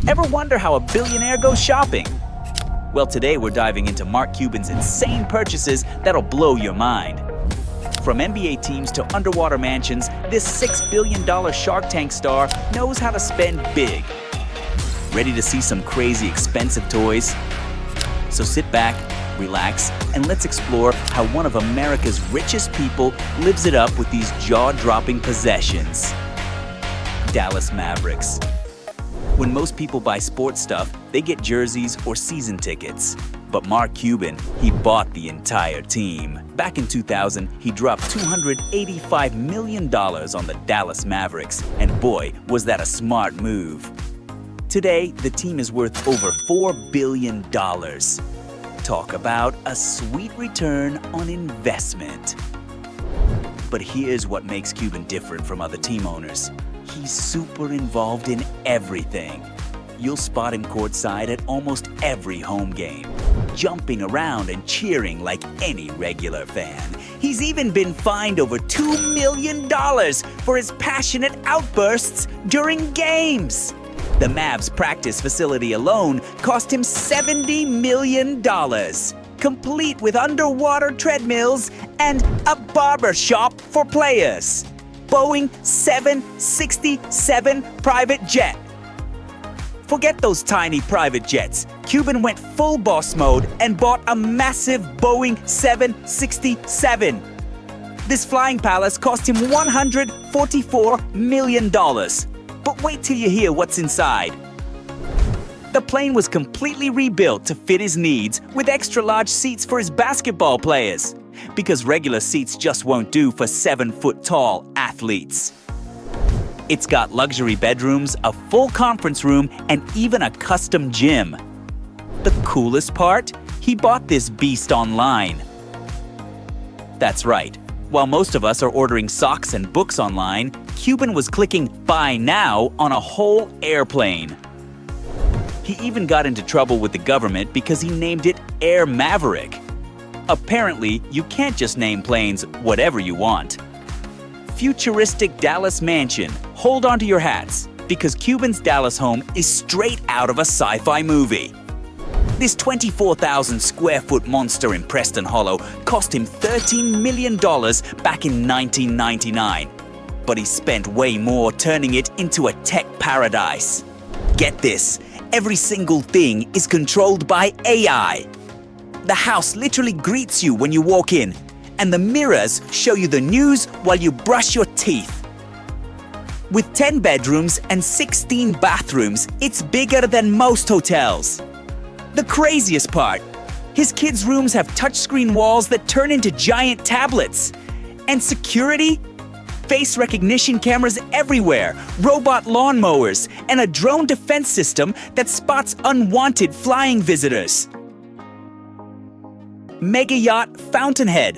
Ever wonder how a billionaire goes shopping? Well, today we're diving into Mark Cuban's insane purchases that'll blow your mind. From NBA teams to underwater mansions, this $6 billion Shark Tank star knows how to spend big. Ready to see some crazy expensive toys? So sit back, relax, and let's explore how one of America's richest people lives it up with these jaw-dropping possessions. Dallas Mavericks. When most people buy sports stuff, they get jerseys or season tickets. But Mark Cuban, he bought the entire team. Back in 2000, he dropped $285 million on the Dallas Mavericks, and boy, was that a smart move. Today, the team is worth over $4 billion. Talk about a sweet return on investment. But here's what makes Cuban different from other team owners. He's super involved in everything. You'll spot him courtside at almost every home game, jumping around and cheering like any regular fan. He's even been fined over $2 million for his passionate outbursts during games. The Mavs practice facility alone cost him $70 million, complete with underwater treadmills and a barber shop for players. Boeing 767 private jet. Forget those tiny private jets. Cuban went full boss mode and bought a massive Boeing 767. This flying palace cost him $144 million. But wait till you hear what's inside. The plane was completely rebuilt to fit his needs with extra-large seats for his basketball players, because regular seats just won't do for 7-foot-tall athletes. It's got luxury bedrooms, a full conference room, and even a custom gym. The coolest part? He bought this beast online. That's right. While most of us are ordering socks and books online, Cuban was clicking Buy Now on a whole airplane. He even got into trouble with the government because he named it Air Maverick. Apparently, you can't just name planes whatever you want. Futuristic Dallas mansion. Hold on to your hats, because Cuban's Dallas home is straight out of a sci-fi movie. This 24,000 square foot monster in Preston Hollow cost him $13 million back in 1999. But he spent way more turning it into a tech paradise. Get this, every single thing is controlled by AI. The house literally greets you when you walk in, and the mirrors show you the news while you brush your teeth. With 10 bedrooms and 16 bathrooms, it's bigger than most hotels. The craziest part, his kids' rooms have touchscreen walls that turn into giant tablets. And security? Face recognition cameras everywhere, robot lawnmowers, and a drone defense system that spots unwanted flying visitors. Mega yacht Fountainhead.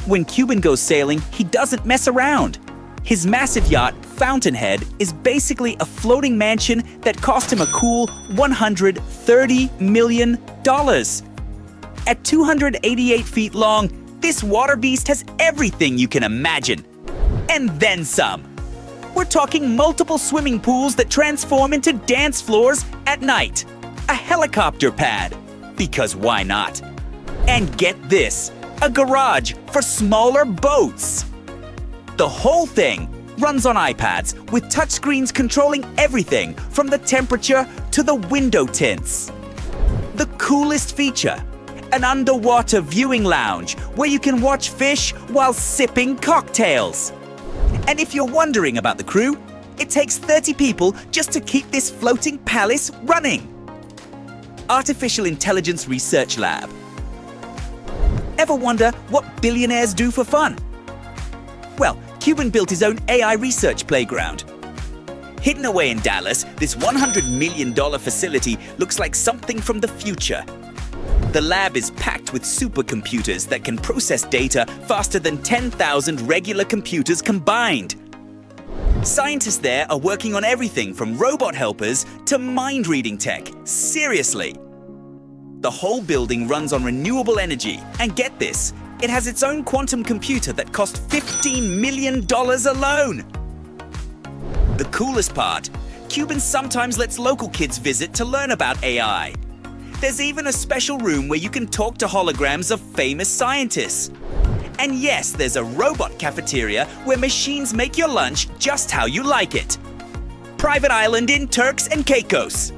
When Cuban goes sailing, he doesn't mess around. His massive yacht, Fountainhead, is basically a floating mansion that cost him a cool $130 million. At 288 feet long, this water beast has everything you can imagine. And then some. We're talking multiple swimming pools that transform into dance floors at night. A helicopter pad. Because why not? And get this, a garage for smaller boats. The whole thing runs on iPads with touchscreens controlling everything from the temperature to the window tints. The coolest feature, an underwater viewing lounge where you can watch fish while sipping cocktails. And if you're wondering about the crew, it takes 30 people just to keep this floating palace running. Artificial Intelligence Research Lab. Ever wonder what billionaires do for fun? Well, Cuban built his own AI research playground. Hidden away in Dallas, this $100 million facility looks like something from the future. The lab is packed with supercomputers that can process data faster than 10,000 regular computers combined. Scientists there are working on everything from robot helpers to mind-reading tech. Seriously. The whole building runs on renewable energy, and get this, it has its own quantum computer that cost $15 million alone. The coolest part, Cuban sometimes lets local kids visit to learn about AI. There's even a special room where you can talk to holograms of famous scientists. And yes, there's a robot cafeteria where machines make your lunch just how you like it. Private island in Turks and Caicos.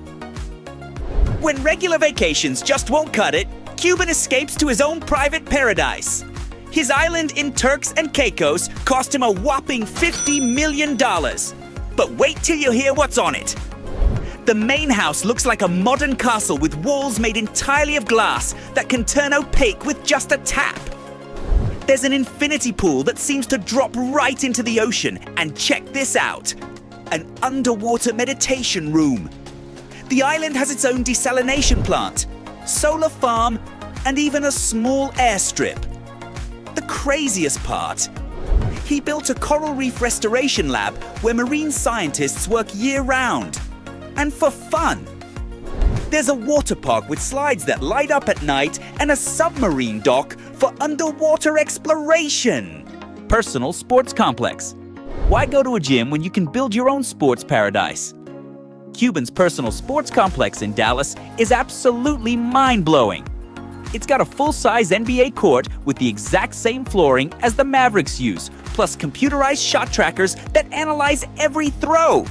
When regular vacations just won't cut it, Cuban escapes to his own private paradise. His island in Turks and Caicos cost him a whopping $50 million. But wait till you hear what's on it. The main house looks like a modern castle with walls made entirely of glass that can turn opaque with just a tap. There's an infinity pool that seems to drop right into the ocean, and check this out, an underwater meditation room. The island has its own desalination plant, solar farm, and even a small airstrip. The craziest part, he built a coral reef restoration lab where marine scientists work year-round. And for fun. There's a water park with slides that light up at night and a submarine dock for underwater exploration. Personal sports complex. Why go to a gym when you can build your own sports paradise? Cuban's personal sports complex in Dallas is absolutely mind-blowing. It's got a full-size NBA court with the exact same flooring as the Mavericks use, plus computerized shot trackers that analyze every throw.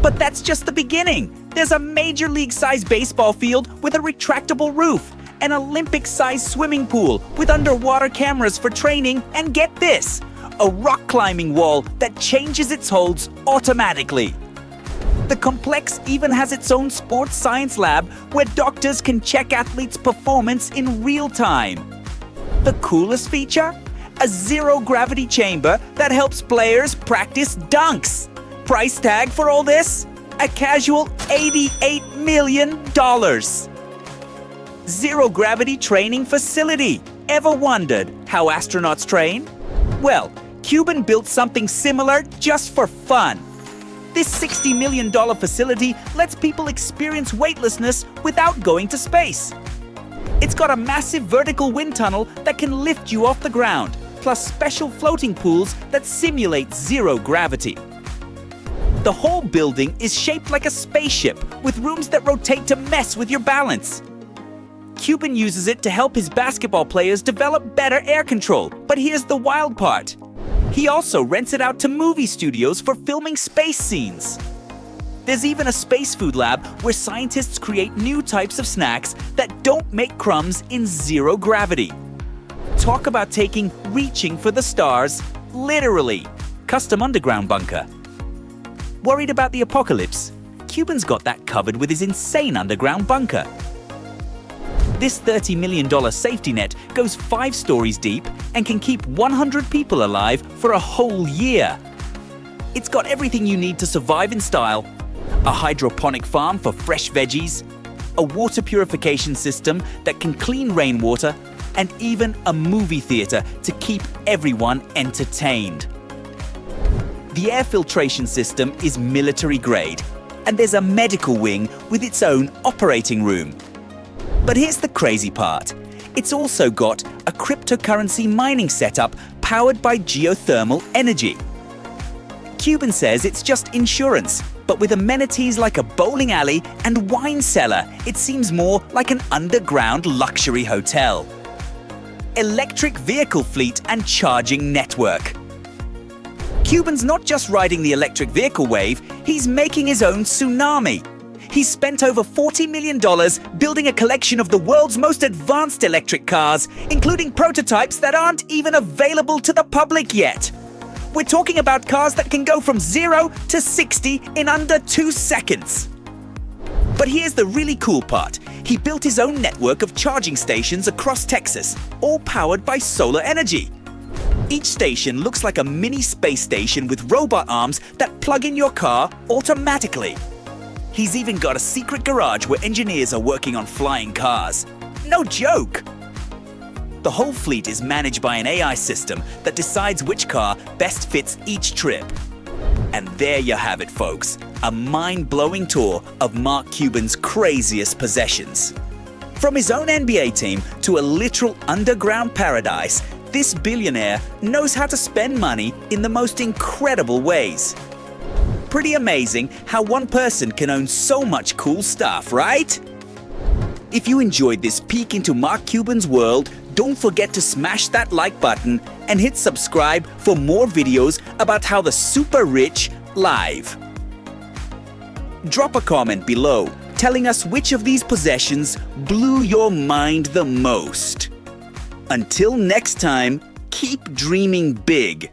But that's just the beginning. There's a Major League-sized baseball field with a retractable roof, an Olympic-sized swimming pool with underwater cameras for training, and get this, a rock climbing wall that changes its holds automatically. The complex even has its own sports science lab where doctors can check athletes' performance in real time. The coolest feature? A zero-gravity chamber that helps players practice dunks. Price tag for all this? A casual $88 million. Zero-gravity training facility. Ever wondered how astronauts train? Well, Cuban built something similar just for fun. This $60 million facility lets people experience weightlessness without going to space. It's got a massive vertical wind tunnel that can lift you off the ground, plus special floating pools that simulate zero gravity. The whole building is shaped like a spaceship with rooms that rotate to mess with your balance. Cuban uses it to help his basketball players develop better air control, but here's the wild part. He also rents it out to movie studios for filming space scenes. There's even a space food lab where scientists create new types of snacks that don't make crumbs in zero gravity. Talk about reaching for the stars, literally. Custom underground bunker. Worried about the apocalypse? Cuban's got that covered with his insane underground bunker. This $30 million safety net goes 5 stories deep and can keep 100 people alive for a whole year. It's got everything you need to survive in style: a hydroponic farm for fresh veggies, a water purification system that can clean rainwater, and even a movie theater to keep everyone entertained. The air filtration system is military grade, and there's a medical wing with its own operating room. But here's the crazy part. It's also got a cryptocurrency mining setup powered by geothermal energy. Cuban says it's just insurance, but with amenities like a bowling alley and wine cellar, it seems more like an underground luxury hotel. Electric vehicle fleet and charging network. Cuban's not just riding the electric vehicle wave, he's making his own tsunami. He's spent over $40 million building a collection of the world's most advanced electric cars, including prototypes that aren't even available to the public yet. We're talking about cars that can go from 0 to 60 in under 2 seconds. But here's the really cool part. He built his own network of charging stations across Texas, all powered by solar energy. Each station looks like a mini space station with robot arms that plug in your car automatically. He's even got a secret garage where engineers are working on flying cars. No joke! The whole fleet is managed by an AI system that decides which car best fits each trip. And there you have it, folks. A mind-blowing tour of Mark Cuban's craziest possessions. From his own NBA team to a literal underground paradise, this billionaire knows how to spend money in the most incredible ways. Pretty amazing how one person can own so much cool stuff, right? If you enjoyed this peek into Mark Cuban's world, don't forget to smash that like button and hit subscribe for more videos about how the super rich live. Drop a comment below telling us which of these possessions blew your mind the most. Until next time, keep dreaming big.